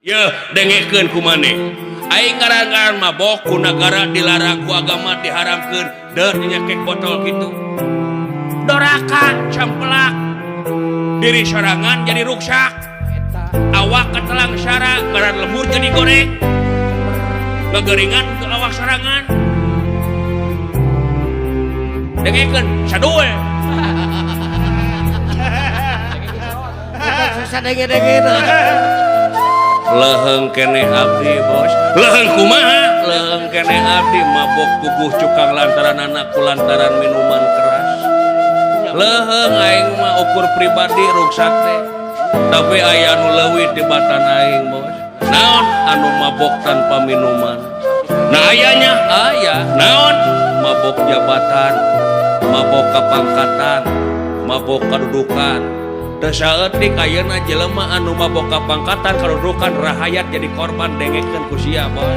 Ya dengekeun ku maneh. Aing ngaran-ngaran mabok ku nagara dilarang ku agama diharamkeun. Deuh nyakek botol kitu. Doraka camplak. Diri sorangan jadi ruksak. Awak ketelang syara ngaran lemur jadi goreng. Ngegeringan ke awak sorangan. Dengekeun sadue. Susah denge-denge. Leheng kene abdi bos. Leheng kumaha? Leheng kene abdi mabok guguh cukang lantaran anak kulantaran minuman keras. Leheng aing mah ukur pribadi ruksak teh. Tapi aya anu leuwih di batan aing bos. Naon anu mabok tanpa minuman? Nah ayanya aya. Naon? Mabok jabatan, mabok kapangkatan, mabok kedudukan. Dan saeutik ayeuna jelema anu mabok kapangkatan kadudukan rahayat jadi korban dengekeun ku sia boy.